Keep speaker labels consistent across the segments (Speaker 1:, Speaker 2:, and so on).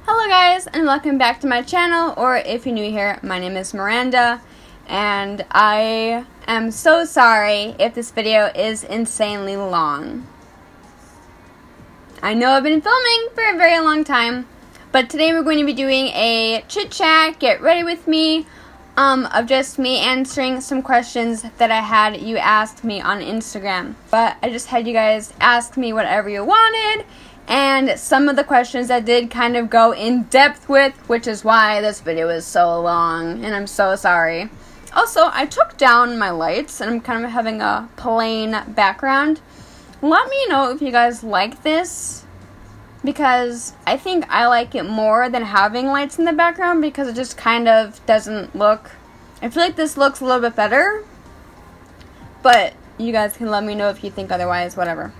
Speaker 1: Hello guys, and welcome back to my channel, or if you're new here, my name is Miranda, and I am so sorry if this video is insanely long. I know I've been filming for a very long time, but today we're going to be doing a chit chat, get ready with me, of just me answering some questions that I had you ask me on Instagram. But I just had you guys ask me whatever you wanted, and some of the questions I did kind of go in depth with, which is why this video is so long, and I'm so sorry. Also, I took down my lights, and I'm kind of having a plain background. Let me know if you guys like this, because I think I like it more than having lights in the background, because it just kind of doesn't look... I feel like this looks a little bit better, but you guys can let me know if you think otherwise, whatever.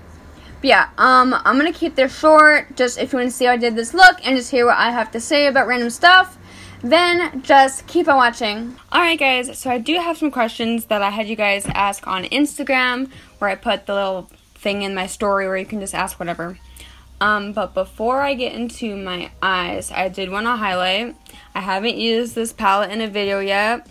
Speaker 1: But yeah, I'm going to keep this short, just if you want to see how I did this look and just hear what I have to say about random stuff, then just keep on watching. Alright guys, so I do have some questions that I had you guys ask on Instagram, where I put the little thing in my story where you can just ask whatever. But before I get into my eyes, I did want to highlight, I haven't used this palette in a video yet,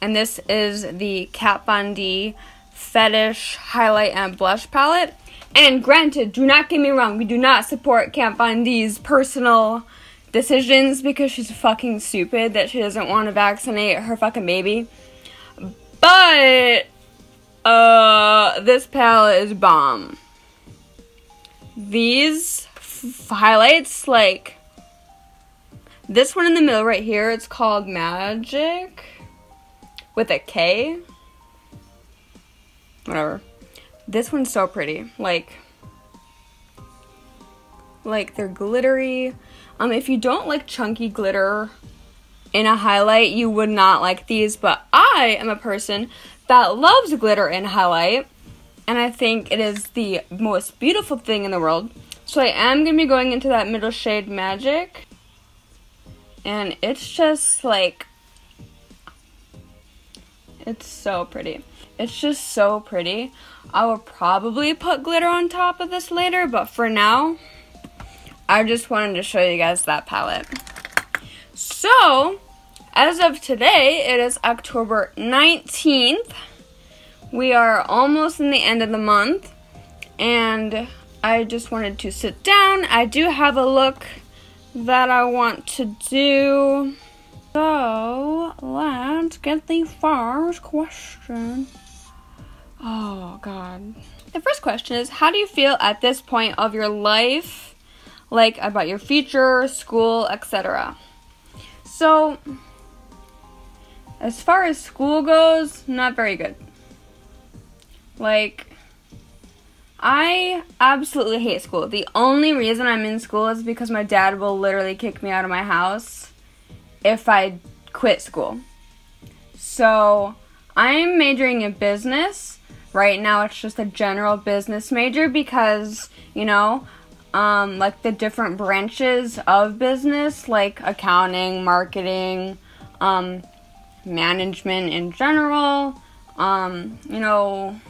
Speaker 1: and this is the Kat Von D Fetish Highlight and Blush Palette. And granted, do not get me wrong, we do not support Kat Von D's personal decisions because she's fucking stupid that she doesn't want to vaccinate her fucking baby. But, this palette is bomb. These highlights, like, this one in the middle right here, it's called Magic, with a K. Whatever. This one's so pretty. Like they're glittery. If you don't like chunky glitter in a highlight, you would not like these, but I am a person that loves glitter in highlight, and I think it is the most beautiful thing in the world. So I am going to be going into that middle shade Magic, and it's just like, it's so pretty. It's just so pretty. I will probably put glitter on top of this later, but for now, I just wanted to show you guys that palette. So, as of today, it is October 19th. We are almost in the end of the month, and I just wanted to sit down. I do have a look that I want to do. So, let's get the first question. Oh, God. The first question is, how do you feel at this point of your life, like, about your future, school, etc.? So, as far as school goes, not very good. Like, I absolutely hate school. The only reason I'm in school is because my dad will literally kick me out of my house if I quit school. So, I'm majoring in business. Right now, it's just a general business major because, you know, like the different branches of business, like accounting, marketing, management in general, you know,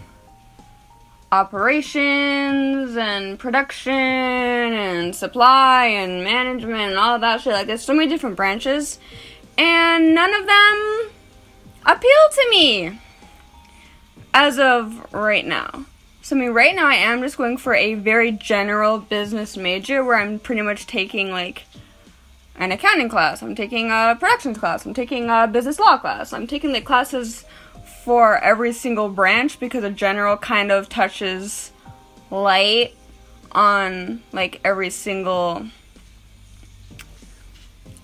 Speaker 1: operations and production and supply and management and all that shit. Like, there's so many different branches, and none of them appeal to me as of right now. So, I mean, right now I am just going for a very general business major where I'm pretty much taking, like, an accounting class, I'm taking a productions class, I'm taking a business law class, I'm taking the classes for every single branch because a general kind of touches light on, like, every single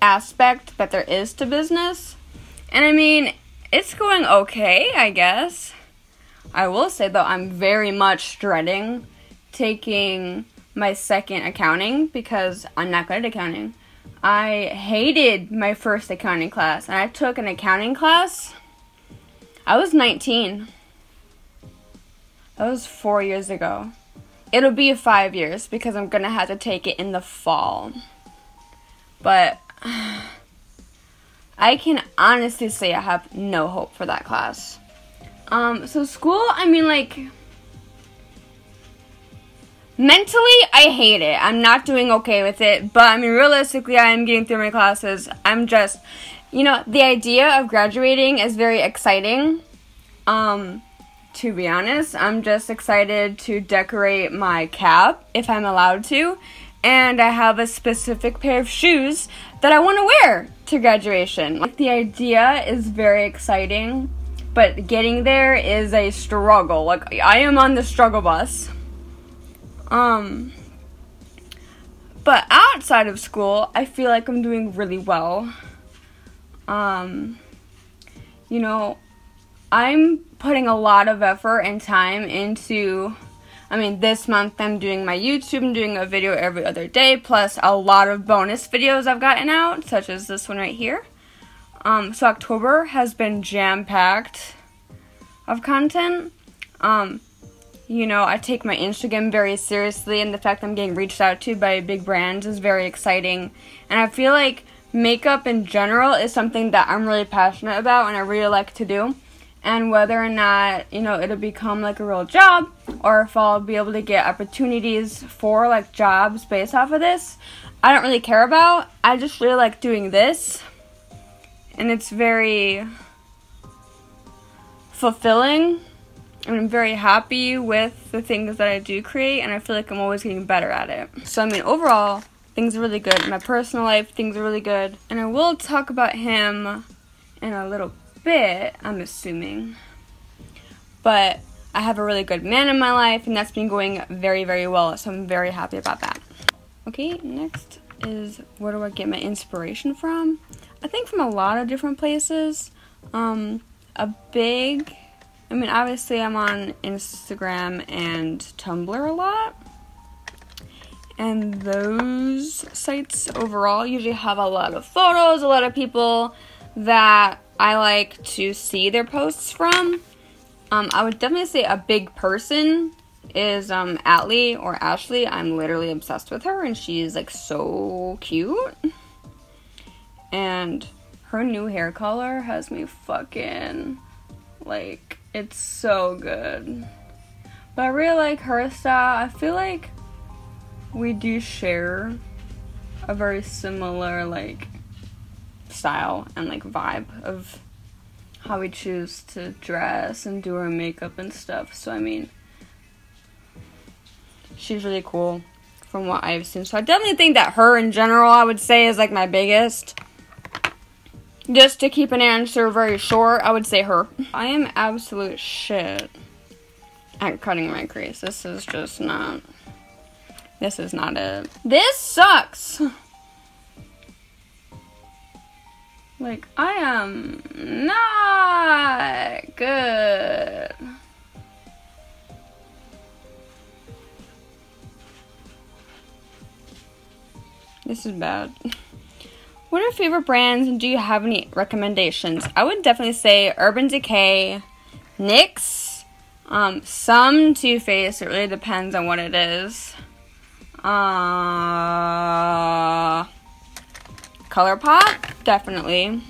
Speaker 1: aspect that there is to business. And, I mean, it's going okay, I guess. I will say, though, I'm very much dreading taking my second accounting because I'm not good at accounting. I hated my first accounting class, and I took an accounting class. I was 19. That was 4 years ago. It'll be 5 years because I'm going to have to take it in the fall. But I can honestly say I have no hope for that class. So school, I mean, like, mentally, I hate it. I'm not doing okay with it. But, I mean, realistically, I am getting through my classes. I'm just, you know, the idea of graduating is very exciting. To be honest, I'm just excited to decorate my cap, if I'm allowed to. And I have a specific pair of shoes that I want to wear to graduation. Like, the idea is very exciting, but getting there is a struggle. Like, I am on the struggle bus. But outside of school, I feel like I'm doing really well. You know, I'm putting a lot of effort and time into, I mean, this month I'm doing my YouTube. I'm doing a video every other day, plus a lot of bonus videos I've gotten out, such as this one right here. So October has been jam-packed of content. You know, I take my Instagram very seriously, and the fact that I'm getting reached out to by big brands is very exciting. And I feel like makeup in general is something that I'm really passionate about and I really like to do. And whether or not, you know, it'll become like a real job, or if I'll be able to get opportunities for like jobs based off of this, I don't really care about. I just really like doing this, and it's very fulfilling, and I'm very happy with the things that I do create, and I feel like I'm always getting better at it. So, I mean, overall, things are really good. In my personal life, things are really good. And I will talk about him in a little bit, I'm assuming. But I have a really good man in my life, and that's been going very, very well. So I'm very happy about that. Okay, next is where do I get my inspiration from? I think from a lot of different places. I mean, obviously I'm on Instagram and Tumblr a lot. And those sites overall usually have a lot of photos, a lot of people that I like to see their posts from. I would definitely say a big person is Atlee or Ashley. I'm literally obsessed with her, and she's like so cute. And her new hair color has me fucking, like, it's so good. But I really like her style. I feel like we do share a very similar, like, style and, like, vibe of how we choose to dress and do our makeup and stuff. So, I mean, she's really cool from what I've seen. So I definitely think that her in general, I would say, is, like, my biggest. Just to keep an answer very short, I would say her. I am absolute shit at cutting my crease. This is not it. This sucks! Like, I am not good. This is bad. What are your favorite brands, and do you have any recommendations? I would definitely say Urban Decay, NYX, some Too Faced. It really depends on what it is. ColourPop, definitely.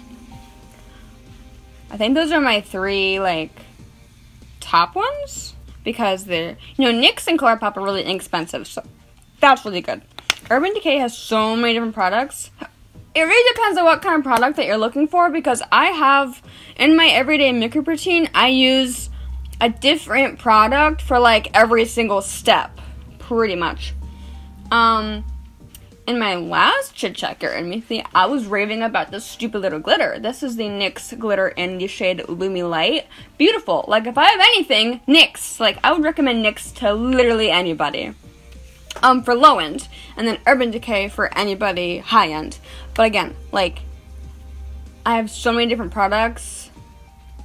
Speaker 1: I think those are my three, like, top ones, because they're, you know, NYX and ColourPop are really inexpensive, so that's really good. Urban Decay has so many different products. It really depends on what kind of product that you're looking for, because I have, in my everyday makeup routine, I use a different product for, like, every single step, pretty much. In my last chit chat with me, I was raving about this stupid little glitter. This is the NYX glitter in the shade Lumi-Lite. Beautiful. Like, if I have anything, NYX. Like, I would recommend NYX to literally anybody. For low end, and then Urban Decay for anybody high end. But again, like, I have so many different products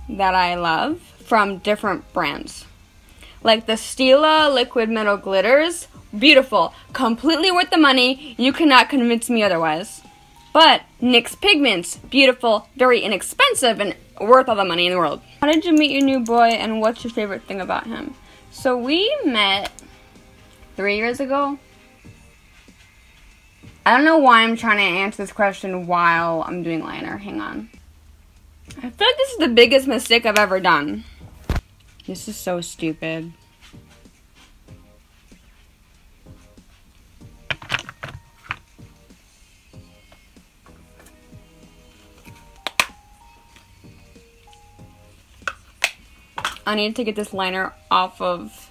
Speaker 1: that I love from different brands. Like the Stila Liquid Metal Glitters, beautiful, completely worth the money. You cannot convince me otherwise. But NYX Pigments, beautiful, very inexpensive, and worth all the money in the world. How did you meet your new boy, and what's your favorite thing about him? So we met 3 years ago. I don't know why I'm trying to answer this question while I'm doing liner. Hang on. I feel like this is the biggest mistake I've ever done. This is so stupid. I need to get this liner off of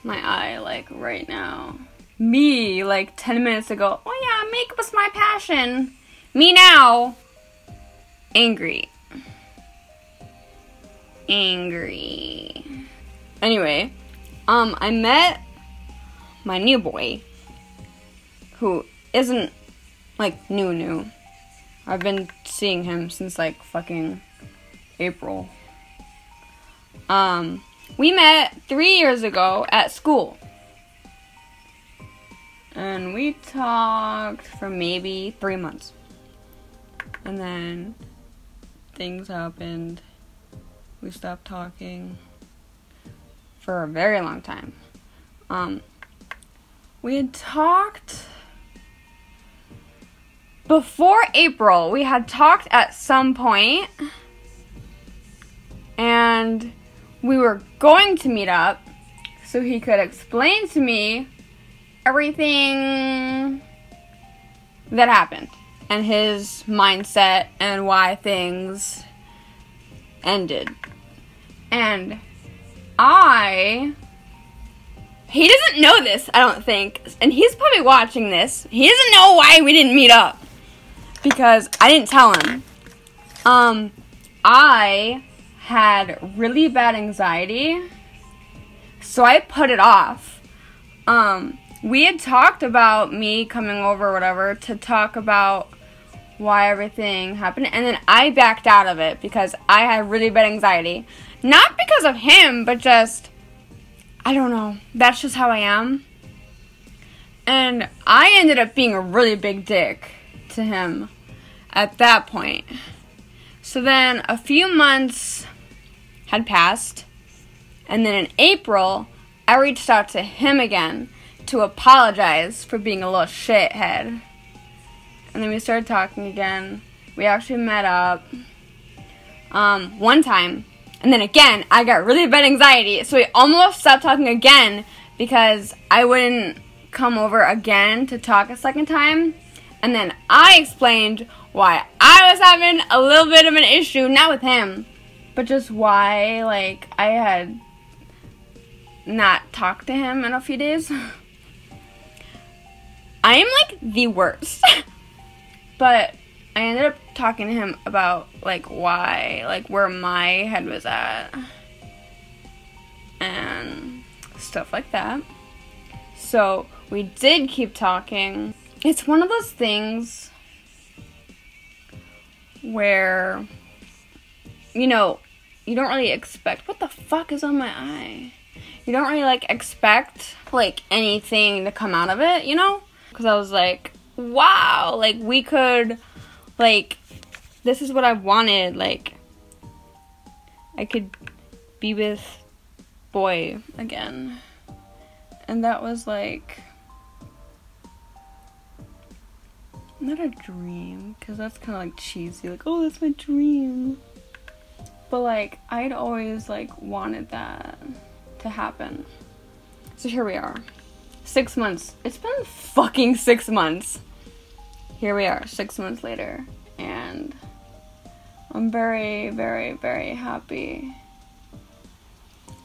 Speaker 1: my eye, like, right now. Me, like, 10 minutes ago, oh yeah, makeup is my passion. Me now, angry. Anyway, I met my new boy, who isn't, like, new. I've been seeing him since, like, fucking April. We met 3 years ago at school. And we talked for maybe 3 months. And then things happened. We stopped talking for a very long time. We had talked before April. We had talked at some point, and we were going to meet up so he could explain to me everything that happened and his mindset and why things ended. And he doesn't know this, I don't think, and he's probably watching this. He doesn't know why we didn't meet up, because I didn't tell him. I had really bad anxiety, so I put it off. We had talked about me coming over or whatever to talk about why everything happened, and then I backed out of it because I had really bad anxiety. Not because of him, but just, I don't know, that's just how I am. And I ended up being a really big dick to him at that point. So then a few months had passed, and then in April, I reached out to him again to apologize for being a little shithead. And then we started talking again. We actually met up one time. And then again, I got really bad anxiety. So we almost stopped talking again because I wouldn't come over again to talk a second time. And then I explained why I was having a little bit of an issue, not with him, but just why, like, I had not talked to him in a few days. I am, like, the worst. But I ended up talking to him about, like, why, like, where my head was at. And stuff like that. So we did keep talking. It's one of those things where, you know, you don't really expect, what the fuck is on my eye? You don't really, like, expect, like, anything to come out of it, you know? Because I was like, wow, like, we could, like, this is what I wanted, like, I could be with boy again. And that was, like, not a dream, because that's kind of, like, cheesy, like, oh, that's my dream. But, like, I'd always, like, wanted that to happen. So here we are. 6 months. It's been fucking 6 months. Here we are, 6 months later. And I'm very, very, very happy.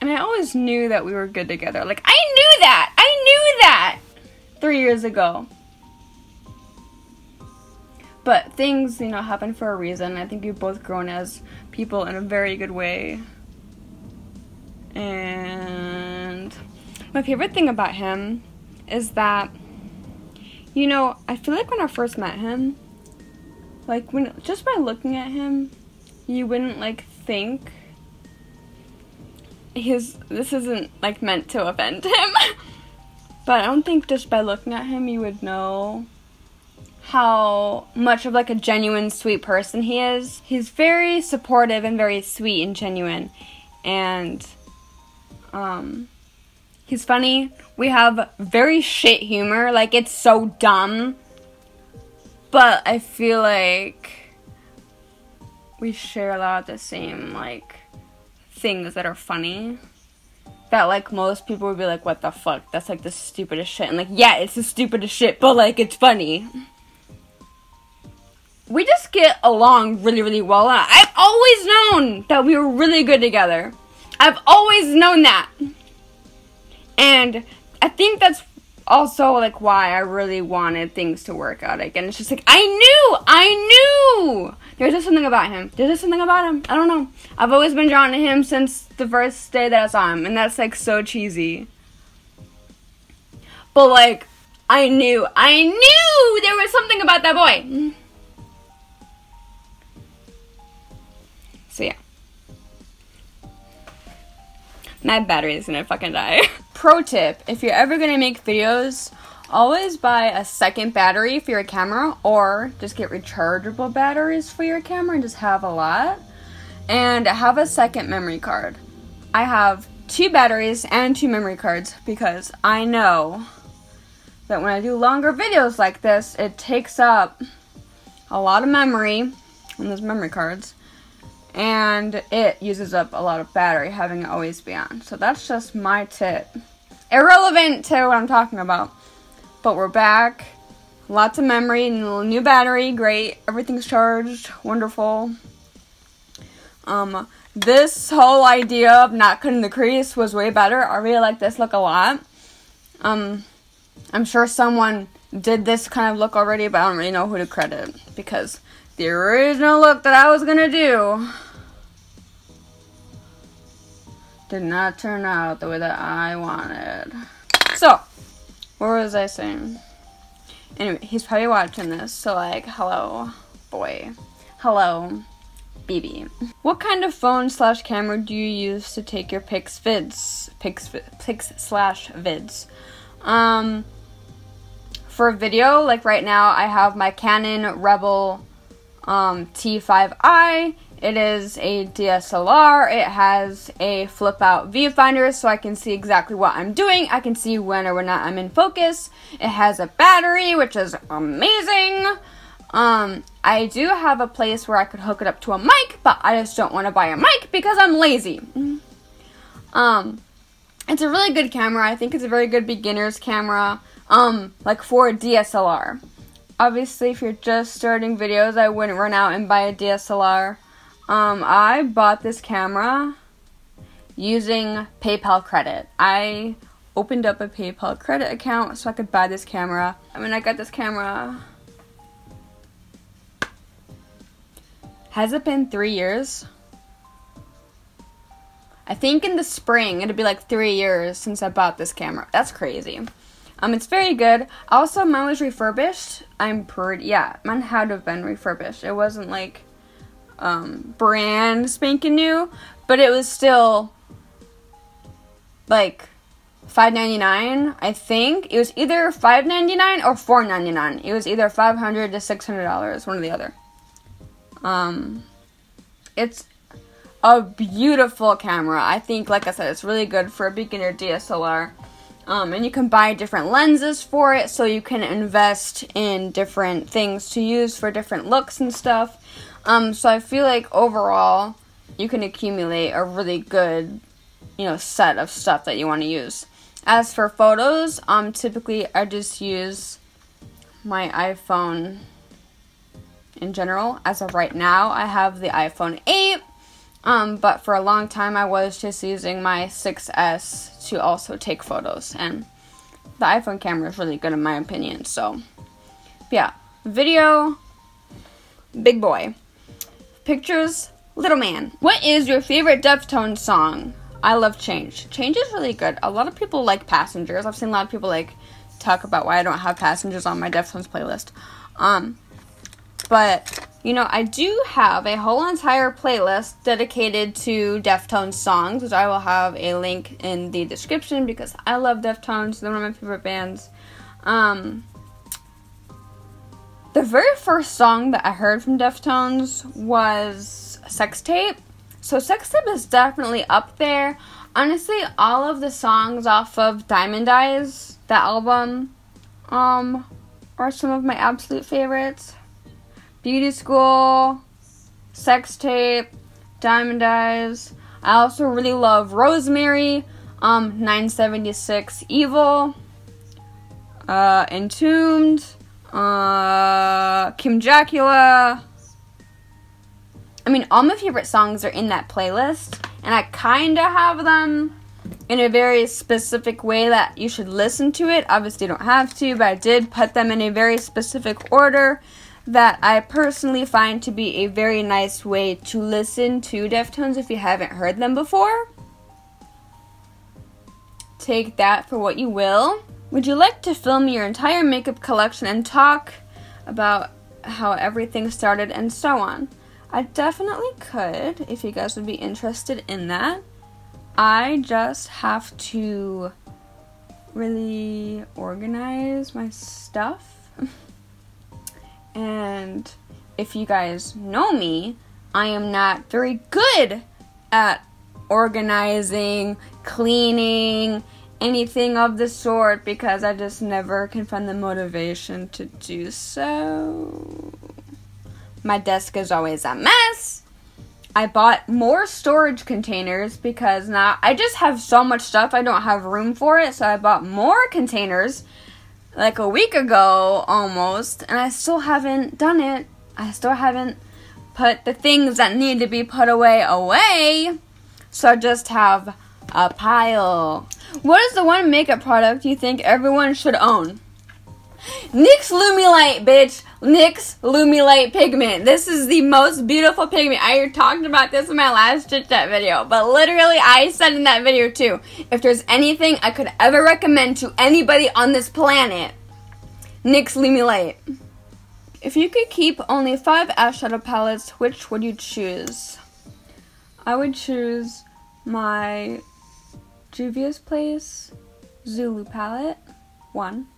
Speaker 1: And I always knew that we were good together. Like, I knew that! I knew that! 3 years ago. But things, you know, happen for a reason. I think we've both grown as people in a very good way. And my favorite thing about him is that, you know, I feel like when I first met him, like, when just by looking at him, you wouldn't, like, think this isn't, like, meant to offend him. But I don't think just by looking at him you would know how much of, like, a genuine sweet person he is. He's very supportive and very sweet and genuine. And he's funny. We have very shit humor. Like, it's so dumb. But I feel like we share a lot of the same, like, things that are funny. That, like, most people would be like, what the fuck? That's, like, the stupidest shit. And, like, yeah, it's the stupidest shit, but, like, it's funny. We just get along really, really well. I've always known that we were really good together. I've always known that. And I think that's also like why I really wanted things to work out again. It's just like, I knew! There's just something about him. I don't know. I've always been drawn to him since the first day that I saw him. And that's like so cheesy. But like, I knew there was something about that boy. So yeah. My battery is gonna fucking die. Pro tip, if you're ever gonna make videos, always buy a second battery for your camera, or just get rechargeable batteries for your camera and just have a lot. And have a second memory card. I have 2 batteries and 2 memory cards because I know that when I do longer videos like this, it takes up a lot of memory on those memory cards. And it uses up a lot of battery, having it always be on. So that's just my tip. Irrelevant to what I'm talking about. But we're back. Lots of memory, new battery, great. Everything's charged, wonderful. This whole idea of not cutting the crease was way better. I really like this look a lot. I'm sure someone did this kind of look already, but I don't really know who to credit. Because the original look that I was gonna do did not turn out the way that I wanted. So, what was I saying? Anyway, he's probably watching this, so like, hello, boy. Hello, BB. What kind of phone / camera do you use to take your pics / vids? For video, like right now, I have my Canon Rebel T5i. It is a DSLR. It has a flip out viewfinder so I can see exactly what I'm doing. I can see when or when not I'm in focus. It has a battery, which is amazing. I do have a place where I could hook it up to a mic, but I just don't want to buy a mic because I'm lazy. It's a really good camera. I think it's a very good beginner's camera, like for a DSLR. Obviously, if you're just starting videos, I wouldn't run out and buy a DSLR. I bought this camera using PayPal credit. I opened up a PayPal credit account so I could buy this camera. I mean, I got this camera. Has it been 3 years? I think in the spring it'd be like 3 years since I bought this camera. That's crazy. It's very good. Also, mine was refurbished. Yeah, mine had to have been refurbished. It wasn't like brand spanking new, but it was still like $5.99. I think it was either $5.99 or $4.99. It was either $500 to $600, one or the other. It's a beautiful camera. I think, like I said, it's really good for a beginner DSLR. And you can buy different lenses for it, so you can invest in different things to use for different looks and stuff. So I feel like overall, you can accumulate a really good, set of stuff that you want to use. As for photos, typically I just use my iPhone in general. As of right now, I have the iPhone 8. But for a long time, I was just using my 6S to also take photos. And the iPhone camera is really good in my opinion. So, yeah. Video, big boy. Pictures, little man. What is your favorite Deftones song? I love Change. Change is really good. A lot of people like Passengers. I've seen a lot of people talk about why I don't have Passengers on my Deftones playlist. But I do have a whole entire playlist dedicated to Deftones songs, which I will have a link in the description because I love Deftones. They're one of my favorite bands. The very first song that I heard from Deftones was Sex Tape. So Sex Tape is definitely up there. Honestly, all of the songs off of Diamond Eyes, that album, are some of my absolute favorites. Beauty School, Sex Tape, Diamond Eyes. I also really love Rosemary, 976 Evil, Entombed, Kim Jacula. I mean, all my favorite songs are in that playlist. and I kind of have them in a very specific way that you should listen to it. Obviously, you don't have to, but I did put them in a very specific order that I personally find to be a very nice way to listen to Deftones if you haven't heard them before. Take that for what you will. Would you like to film your entire makeup collection and talk about how everything started and so on? I definitely could if you guys would be interested in that. I just have to really organize my stuff. And if you guys know me, I am not very good at organizing, cleaning, anything of the sort, because I just never can find the motivation to do so. My desk is always a mess. I bought more storage containers because now I just have so much stuff I don't have room for it, so I bought more containers like a week ago almost, and I still haven't done it. I still haven't put the things that need to be put away, so I just have a pile. What is the one makeup product you think everyone should own? NYX Lumi-Lite, bitch. NYX Lumi-Lite pigment. This is the most beautiful pigment. I talked about this in my last chit chat video, but literally I said in that video too, if there's anything I could ever recommend to anybody on this planet, NYX Lumi-Lite. If you could keep only 5 eyeshadow palettes, which would you choose? I would choose my Juvia's Place Zulu palette, 1.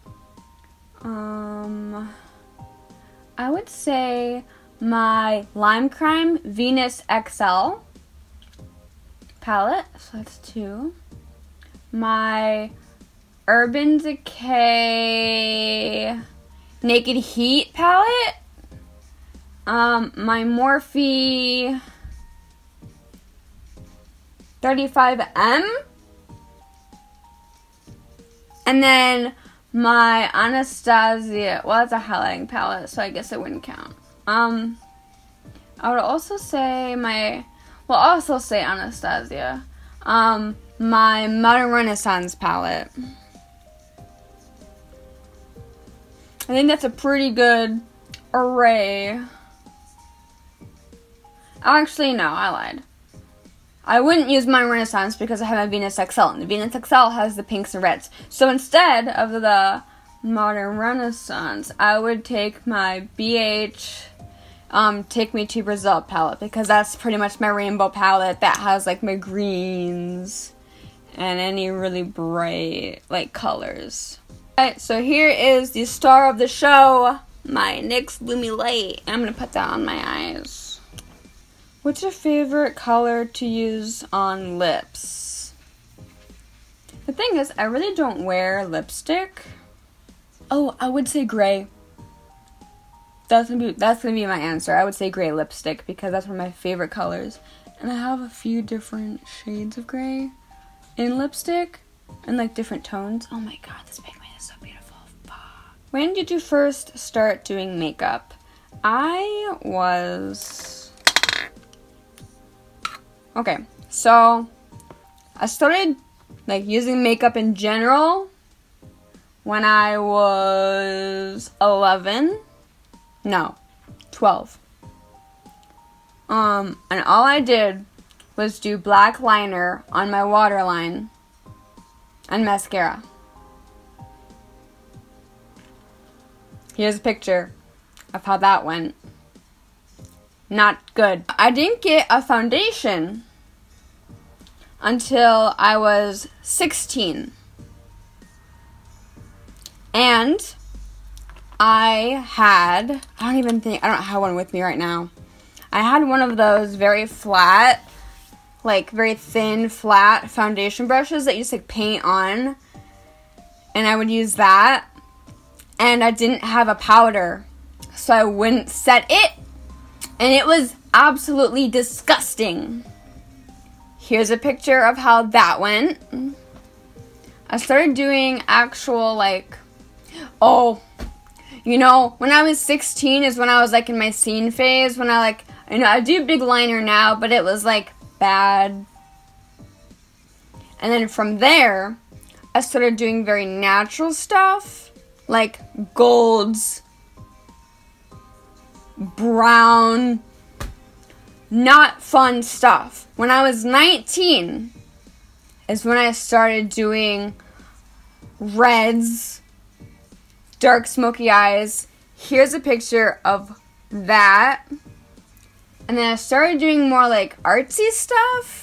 Speaker 1: I would say my Lime Crime Venus XL palette, so that's 2. My Urban Decay Naked Heat palette, my Morphe 35M, and then my Anastasia, well, that's a highlighting palette, so I guess it wouldn't count. I would also say Anastasia. My Modern Renaissance palette. I think that's a pretty good array. Actually, no, I lied. I wouldn't use my Renaissance because I have my Venus XL, and the Venus XL has the pinks and reds. So instead of the Modern Renaissance, I would take my BH Take Me to Brazil palette, because that's pretty much my rainbow palette that has like my greens and any really bright like colors. Alright, so here is the star of the show, my NYX Lumi-Lite. I'm going to put that on my eyes. What's your favorite color to use on lips? The thing is, I really don't wear lipstick. Oh, I would say gray. That's gonna be my answer. I would say gray lipstick because that's one of my favorite colors. And I have a few different shades of gray in lipstick and like different tones. Oh my god, this pigment is so beautiful. Fuck. When did you first start doing makeup? Okay, so I started like using makeup in general when I was 12. And all I did was do black liner on my waterline and mascara. Here's a picture of how that went. Not good. I didn't get a foundation until I was 16. And I don't have one with me right now. I had one of those very flat, like very thin, flat foundation brushes that you just like paint on. And I would use that. And I didn't have a powder, so I wouldn't set it. And it was absolutely disgusting. Here's a picture of how that went. I started doing actual like, when I was 16 is when I was like in my scene phase, when I do big liner now, but it was like bad And then from there, I started doing very natural stuff, like golds, brown, not fun stuff. When I was 19 is when I started doing reds, dark smoky eyes. Here's a picture of that. And then I started doing more like artsy stuff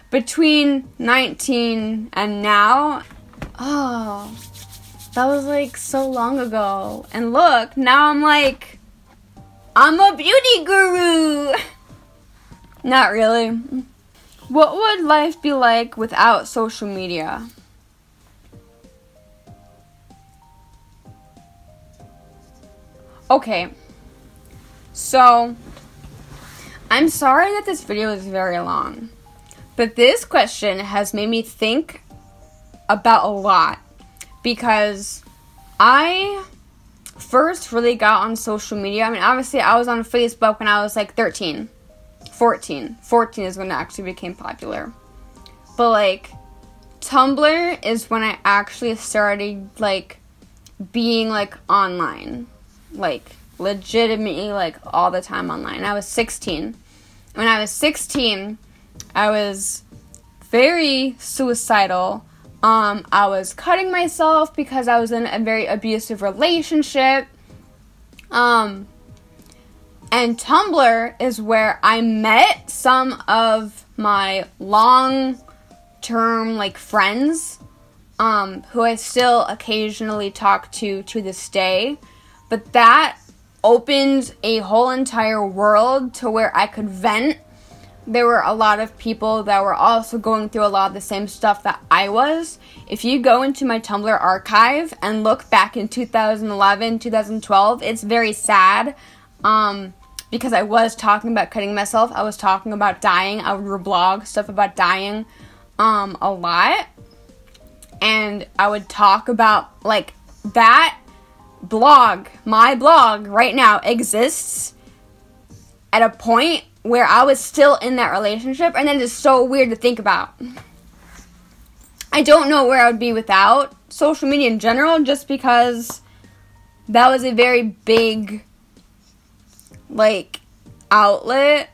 Speaker 1: between 19 and now. Oh, that was like so long ago. And look, now I'm like, I'm a beauty guru. Not really. What would life be like without social media? Okay, so I'm sorry that this video is very long, but this question has made me think about a lot, because I first really got on social media. I mean, obviously I was on Facebook when I was like 13, 14 is when it actually became popular, but like Tumblr is when I actually started like being like online, like legitimately like all the time online. I was 16. When I was 16, I was very suicidal. I was cutting myself because I was in a very abusive relationship. And Tumblr is where I met some of my long-term like friends, who I still occasionally talk to this day. But that opened a whole entire world to where I could vent. There were a lot of people that were also going through a lot of the same stuff that I was. If you go into my Tumblr archive and look back in 2011, 2012, it's very sad, because I was talking about cutting myself. I was talking about dying. I would reblog stuff about dying a lot. And I would talk about, like, that blog, my blog right now exists at a point where I was still in that relationship, and that is so weird to think about. I don't know where I would be without social media in general, just because that was a very big, like, outlet.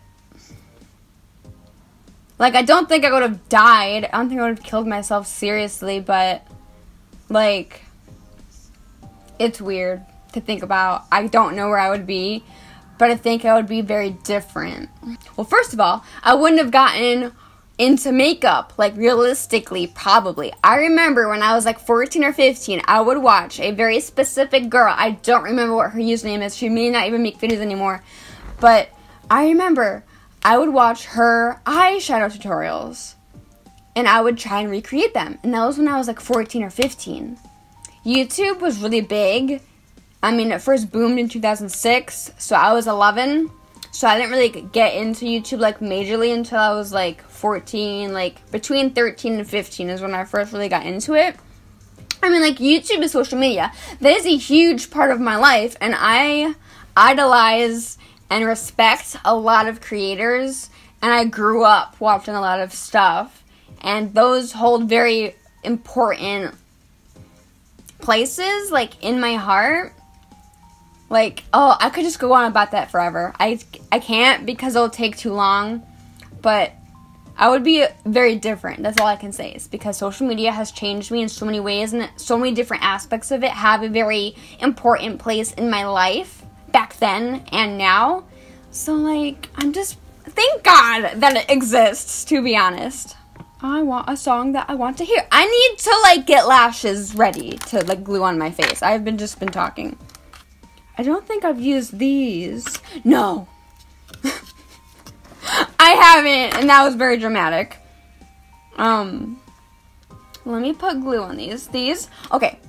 Speaker 1: Like, I don't think I would have died. I don't think I would have killed myself seriously, but, like, it's weird to think about. I don't know where I would be, but I think I would be very different. Well, first of all, I wouldn't have gotten into makeup, like, realistically, probably. I remember when I was, like, 14 or 15, I would watch a very specific girl. I don't remember what her username is. She may not even make videos anymore. But I remember I would watch her eyeshadow tutorials, and I would try and recreate them. And that was when I was, like, 14 or 15. YouTube was really big. I mean, it first boomed in 2006, so I was 11. So I didn't really get into YouTube, like, majorly until I was, like, 14. Like, between 13 and 15 is when I first really got into it. I mean, like, YouTube is social media. That is a huge part of my life, and I idolize and respect a lot of creators, and I grew up watching a lot of stuff, and those hold very important places, like, in my heart. Like, oh, I could just go on about that forever. I can't, because it'll take too long, but I would be very different. That's all I can say, is because social media has changed me in so many ways, and so many different aspects of it have a very important place in my life back then and now. So, like, I'm just, thank God that it exists, to be honest. I want a song that I want to hear. I need to, like, get lashes ready to, like, glue on my face. I've just been talking. I don't think I've used these. No. I haven't, and that was very dramatic. Let me put glue on these. Okay.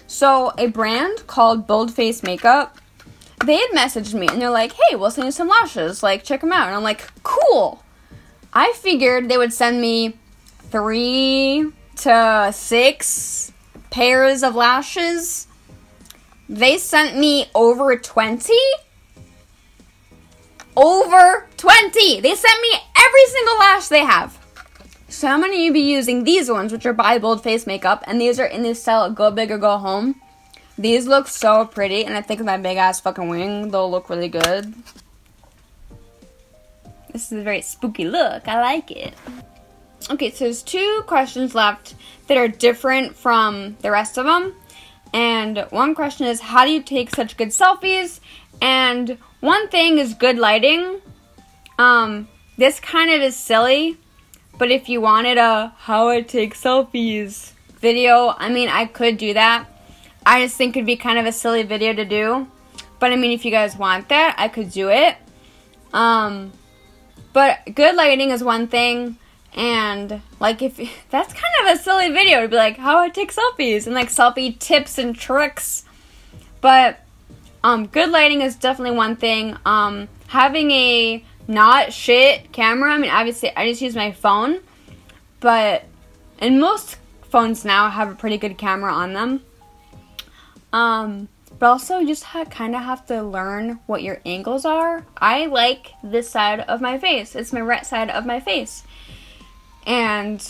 Speaker 1: So, a brand called Boldfacemakeup, they had messaged me, and they're like, hey, we'll send you some lashes. Like, check them out. And I'm like, cool. I figured they would send me 3 to 6 pairs of lashes. They sent me over 20. Over 20. They sent me every single lash they have. So I'm going to be using these ones, which are by Boldfacemakeup, and these are in the style Go Big or Go Home. These look so pretty, and I think with my big ass fucking wing, they'll look really good. This is a very spooky look. I like it. Okay, so there's 2 questions left that are different from the rest of them. And one question is, how do you take such good selfies? And one thing is good lighting. This kind of is silly, but if you wanted a how I take selfies video, I mean, I could do that. I just think it'd be kind of a silly video to do. But I mean, if you guys want that, I could do it. But good lighting is one thing. And, like, if that's kind of a silly video to be like, how I take selfies, and, like, selfie tips and tricks. But, good lighting is definitely one thing. Having a not shit camera, I mean, obviously, I just use my phone. And most phones now have a pretty good camera on them. But also, you just kind of have to learn what your angles are. I like this side of my face. It's my right side of my face. And,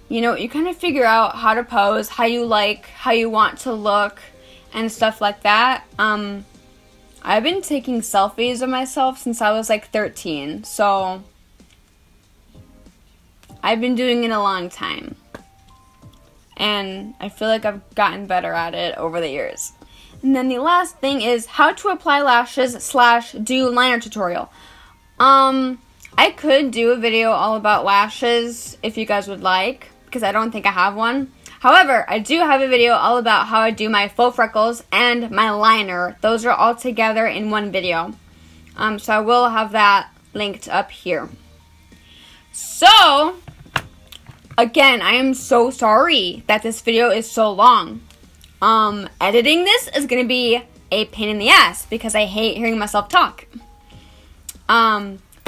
Speaker 1: you know, you kind of figure out how to pose, how you want to look, and stuff like that. I've been taking selfies of myself since I was like 13, so I've been doing it a long time. And I feel like I've gotten better at it over the years. And then the last thing is how to apply lashes / do liner tutorial. I could do a video all about lashes if you guys would like, because I don't think I have one. However, I do have a video all about how I do my faux freckles and my liner. Those are all together in one video. So I will have that linked up here. So, again, I am so sorry that this video is so long. Editing this is going to be a pain in the ass because I hate hearing myself talk.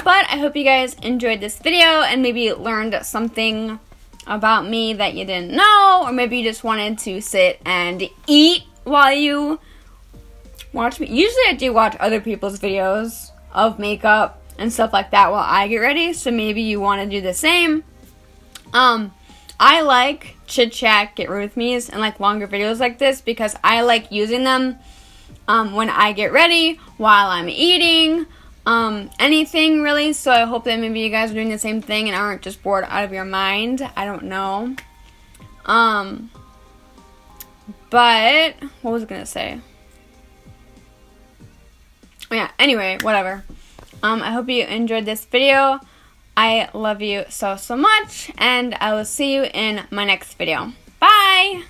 Speaker 1: But I hope you guys enjoyed this video and maybe learned something about me that you didn't know, or maybe you just wanted to sit and eat while you watch me. Usually I do watch other people's videos of makeup and stuff like that while I get ready, so maybe you want to do the same. I like chit chat, get ready with me's, and like longer videos like this because I like using them when I get ready, while I'm eating, anything really. So I hope that maybe you guys are doing the same thing and aren't just bored out of your mind. I don't know. But what was I gonna say? Oh, yeah, anyway, whatever. I hope you enjoyed this video. I love you so much, and I will see you in my next video. Bye!